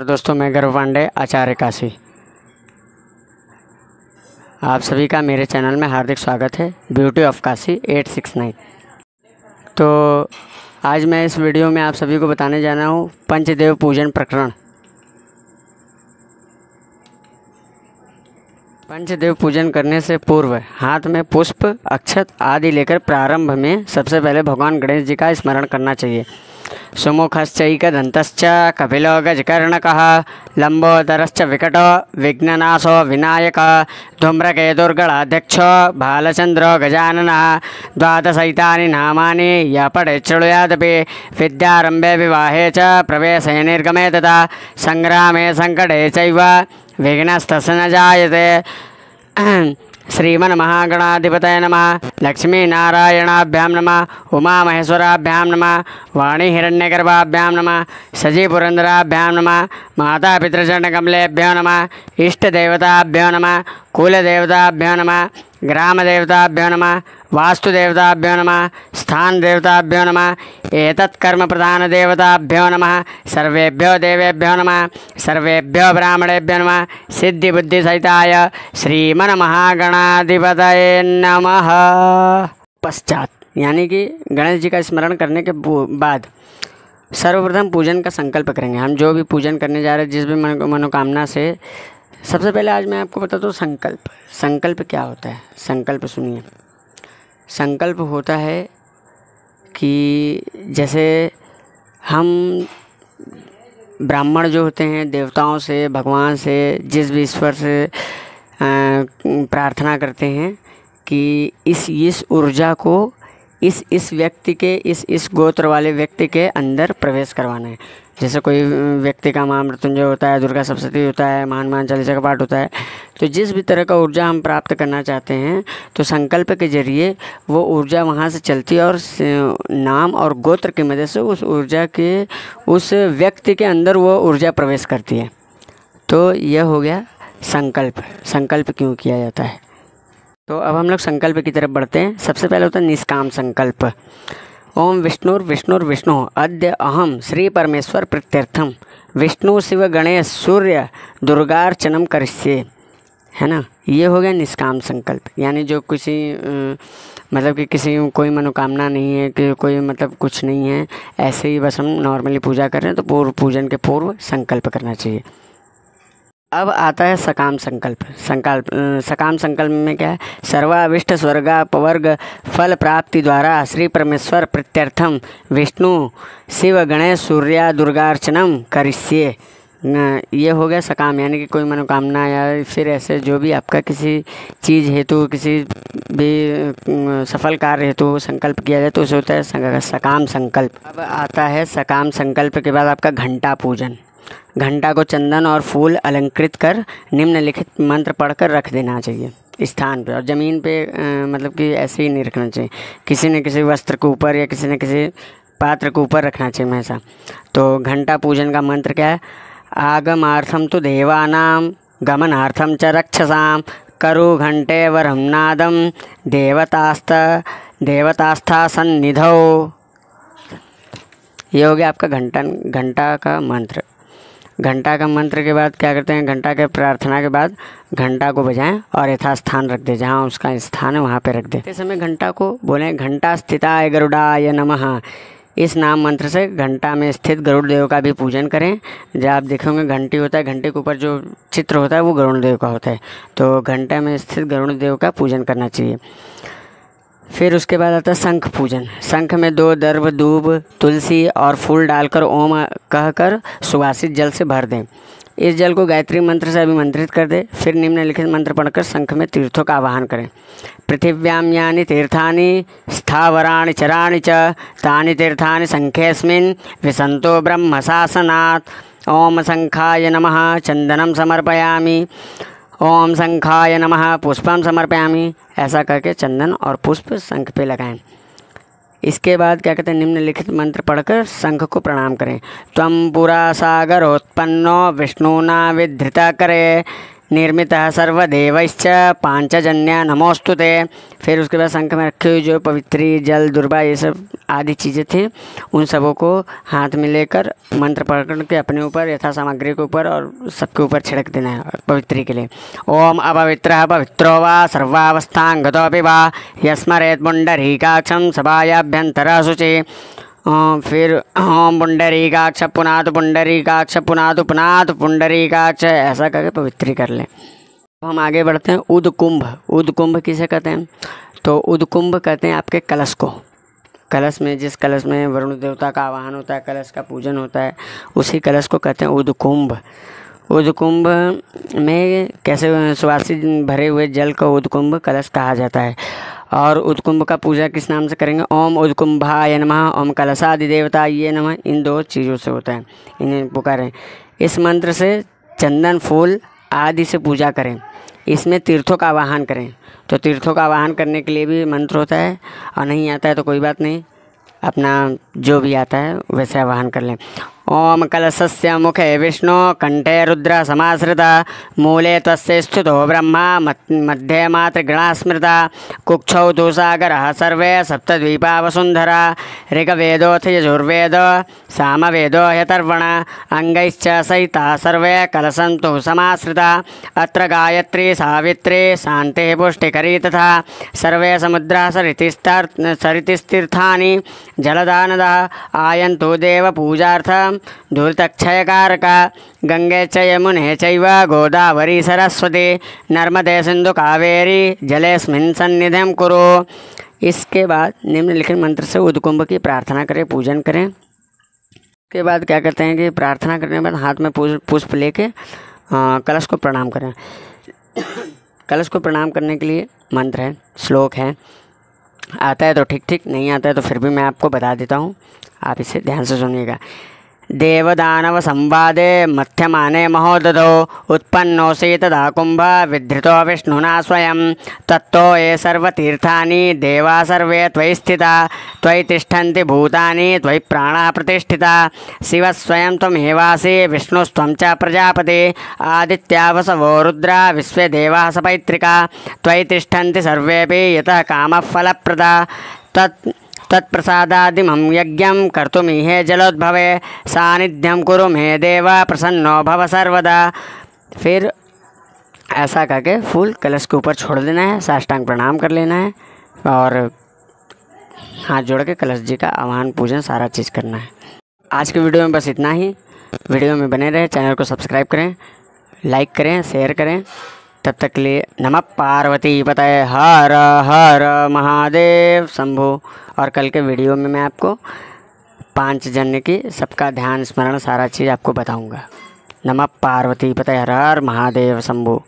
दोस्तों, मैं गौरव पांडे, आचार्य काशी। आप सभी का मेरे चैनल में हार्दिक स्वागत है, ब्यूटी ऑफ काशी 869। तो आज मैं इस वीडियो में आप सभी को बताने जा रहा हूँ पंचदेव पूजन प्रकरण। पंचदेव पूजन करने से पूर्व हाथ में पुष्प, अक्षत आदि लेकर प्रारंभ में सबसे पहले भगवान गणेश जी का स्मरण करना चाहिए। सुमुखश्चैकदन्तश्च कपिलो गजकर्णकः लम्बोदरश्च विकटो विघ्ननाशो विनायकः धूम्रकेतुर्गणाध्यक्षो बालचन्द्रो गजाननः द्वादशैतानि नामानि यः पठेत् शृणुयादपि विद्यारम्भे विवाहे च प्रवेशे निर्गमे तथा सङ्ग्रामे सङ्कटे चैव विघ्नस्तस्य न जायते। श्रीमन्महागणाधिपतये नमः। लक्ष्मीनारायणाभ्यां नमः। उमामहेश्वराभ्यां नमः। वाणीहिरण्यगर्भाभ्यां नमः। सजीपुरन्दराभ्यां नमः। मातापितृचरणकमलेभ्यो नमः। इष्टदेवताभ्यो नमः। कुलदेवताभ्यो नमः। ग्रामदेवताभ्यो नमः। वास्तुदेवताभ्यो नमः। स्थानदेवताभ्यो नमः। एतत्कर्मप्रधानदेवताभ्यो नमः। सर्वेभ्यो देवेभ्यो नमः। सर्वेभ्यो ब्राह्मणेभ्यो नमः। सिद्धिबुद्धिसहिताय श्रीमन्महागणाधिपतये नमः। पश्चात यानी कि गणेश जी का स्मरण करने के बाद सर्वप्रथम पूजन का संकल्प करेंगे। हम जो भी पूजन करने जा रहे हैं, जिस भी मनोकामना से, सबसे पहले आज मैं आपको बताता हूँ संकल्प क्या होता है। संकल्प सुनिए। संकल्प होता है कि जैसे हम ब्राह्मण जो होते हैं, देवताओं से, भगवान से, जिस भी ईश्वर से प्रार्थना करते हैं कि इस ऊर्जा को इस व्यक्ति के इस गोत्र वाले व्यक्ति के अंदर प्रवेश करवाना है। जैसे कोई व्यक्ति का महामृत्युंजय होता है, दुर्गा सप्तशती होता है, महान चालीसा का पाठ होता है। तो जिस भी तरह का ऊर्जा हम प्राप्त करना चाहते हैं, तो संकल्प के जरिए वो ऊर्जा वहाँ से चलती है और नाम और गोत्र की मदद से उस ऊर्जा के उस व्यक्ति के अंदर वो ऊर्जा प्रवेश करती है। तो यह हो गया संकल्प। संकल्प क्यों किया जाता है? तो अब हम लोग संकल्प की तरफ बढ़ते हैं। सबसे पहले होता है निष्काम संकल्प। ओम विष्णु अद्य अहम श्री परमेश्वर प्रत्यर्थम विष्णु शिव गणेश सूर्य दुर्गार्चनम करिष्ये, है ना। ये हो गया निष्काम संकल्प। यानी जो किसी मतलब कि किसी कोई मनोकामना नहीं है, कि कोई मतलब कुछ नहीं है, ऐसे ही बस हम नॉर्मली पूजा कर रहे हैं, तो पूजन के पूर्व संकल्प करना चाहिए। अब आता है सकाम संकल्प। सकाम संकल्प में क्या है? सर्वाविष्ट स्वर्गापवर्ग फल प्राप्ति द्वारा श्री परमेश्वर प्रत्यर्थम विष्णु शिव गणेश सूर्य दुर्गार्चनम करिष्ये। ये हो गया सकाम, यानी कि कोई मनोकामना या फिर ऐसे जो भी आपका किसी चीज़ हेतु, किसी भी सफल कार्य हेतु संकल्प किया जाए, तो उसे होता है सकाम संकल्प। अब आता है सकाम संकल्प के बाद आपका घंटा पूजन। घंटा को चंदन और फूल अलंकृत कर निम्नलिखित मंत्र पढ़कर रख देना चाहिए स्थान पे, और ज़मीन पे मतलब कि ऐसे ही नहीं रखना चाहिए। किसी न किसी वस्त्र के ऊपर या किसी न किसी पात्र के ऊपर रखना चाहिए हमेशा। तो घंटा पूजन का मंत्र क्या है? आगमार्थम तो देवानाम गमनार्थम च रक्षसाम करु घंटे वरम नादम देवतास्था सन्निधौ। ये हो गया आपका घंटा का मंत्र। घंटा का मंत्र के बाद क्या करते हैं? घंटा के प्रार्थना के बाद घंटा को बजाएं और यथास्थान रख दें, जहाँ उसका स्थान है वहाँ पे रख दें। इस समय घंटा को बोलें घंटा स्थिताय गरुडाय नमः। इस नाम मंत्र से घंटा में स्थित गरुड़ देव का भी पूजन करें। जब आप देखोगे घंटी होता है, घंटे के ऊपर जो चित्र होता है वो गरुड़ देव का होता है, तो घंटा में स्थित गरुड़ देव का पूजन करना चाहिए। फिर उसके बाद आता है शंख पूजन। शंख में 2 दर्भ, दूब, तुलसी और फूल डालकर ओम कहकर सुवासित जल से भर दें। इस जल को गायत्री मंत्र से अभिमंत्रित कर दें। फिर निम्नलिखित मंत्र पढ़कर शंख में तीर्थों का आवाहन करें। पृथिव्यां यानि तीर्थानि स्थावराणि चराणि च तानि तीर्थानि शंखेऽस्मिन् विसन्तो ब्रह्म शासनात्। ओम शंखाय नमः चंदनम समर्पयामि। ओम शंखाय नमः पुष्पम समर्पयामि। ऐसा करके चंदन और पुष्प शंख पे लगाएं। इसके बाद क्या कहते हैं? निम्नलिखित मंत्र पढ़कर शंख को प्रणाम करें। त्वं पुरा सागरोत्पन्नो विष्णुना विधृता करे निर्मितः सर्वदेवैश्च पांचजन्य नमोस्तुते। फिर उसके बाद शंख में रखी हुई जो पवित्री जल दुर्वा ये सब आदि चीज़ें थी उन सबों को हाथ में लेकर मंत्र पढ़ के अपने ऊपर यथा सामग्री के ऊपर और सबके ऊपर छिड़क देना है पवित्री के लिए। ओम अपवित्रः पवित्रो वा सर्वावस्थां गतोऽपि वा यस्मरेत् पुण्डरीकाक्षं सभायाभ्यन्तरः शुचि। फिर ओम पुंडरीकाक्ष पुनातु पुंडरीकाक्ष पुनातु पुनातु पुंडरीकाक्ष ऐसा करके पवित्री कर लें। हम आगे बढ़ते हैं। उदकुंभ। उदकुंभ किसे कहते हैं? तो उदकुंभ कहते हैं आपके कलश को। कलश में जिस कलश में वरुण देवता का आवाहन होता है, कलश का पूजन होता है, उसी कलश को कहते हैं उदकुंभ। उदकुंभ में कैसे सुवासित भरे हुए जल को उदकुंभ कलश कहा जाता है। और उदकुंभ का पूजा किस नाम से करेंगे? ओम उदकुंभाय नमः, ओम कलशादिदेवताय नमः। इन दो चीज़ों से होता है, इन्हें पुकारें। इस मंत्र से चंदन फूल आदि से पूजा करें। इसमें तीर्थों का आवाहन करें। तो तीर्थों का आवाहन करने के लिए भी मंत्र होता है, और नहीं आता है तो कोई बात नहीं, अपना जो भी आता है वैसे आवाहन कर लें। ओम कलशस्य मुखे विष्णु कंठे रुद्र समाश्रिता मूले तस्य स्थितो ब्रह्मा मध्ये मातृगणा स्मृता कुक्षौ तु सागरः सर्वे सप्तद्वीपा वसुन्धरा ऋग्वेदोऽथ यजुर्वेद सामवेदो ह्यथर्वण अंगैश्च सहिता सर्वे कलशन्तु समाश्रिता अत्र गायत्री सावित्री शान्तिः पुष्टिकरी तथा सर्वे समुद्राः सरितिस्तीर्थानि जलदानदः आयन्तु देवपूजार्थं धूर्तक्षयकारका गंगे च यमुने चैव गोदावरी सरस्वती नर्मदे सिंधु कावेरी जलेस्मिन् सन्निधिं कुरु। इसके बाद निम्नलिखित मंत्र से उदकुंभ की प्रार्थना करें, पूजन करें। उसके बाद क्या कहते हैं कि प्रार्थना करने के बाद हाथ में पुष्प लेके कलश को प्रणाम करें। कलश को प्रणाम करने के लिए मंत्र है, श्लोक है। आता है तो ठीक ठीक, नहीं आता है तो फिर भी मैं आपको बता देता हूँ, आप इसे ध्यान से सुनिएगा। देवदानव संवादे मध्यमाने महोदधो उत्पन्नोऽसि तदा कुंभ विधृतो विष्णुना स्वयं तत्तो ये सर्वतीर्थानि देवा सर्वे त्वयि स्थिता त्वयि तिष्ठन्ति भूतानि त्वयि प्राणः प्रतिष्ठिता शिवः स्वयं त्वमेवासि विष्णुस्त्वं च प्रजापति आदित्या वसवो रुद्रा विश्वे देवाः सपैत्रिका त्वयि तिष्ठन्ति सर्वेऽपि यतः कामः फलप्रदा तत्प्रसादादिमं यज्ञं कर्तुमिहे जलोद्भवे सानिध्यं कुरु मे देव प्रसन्नो भव सर्वदा। फिर ऐसा करके फूल कलश के ऊपर छोड़ देना है, साष्टांग प्रणाम कर लेना है और हाथ जोड़ के कलश जी का आवाहन पूजन सारा चीज़ करना है। आज के वीडियो में बस इतना ही। वीडियो में बने रहे, चैनल को सब्सक्राइब करें, लाइक करें, शेयर करें। तब तक के लिए नमः पार्वती पतये हर हर महादेव शंभु। और कल के वीडियो में मैं आपको पांचजन्य की सबका ध्यान स्मरण सारा चीज़ आपको बताऊंगा। नमः पार्वती पतये हर हर महादेव शंभु।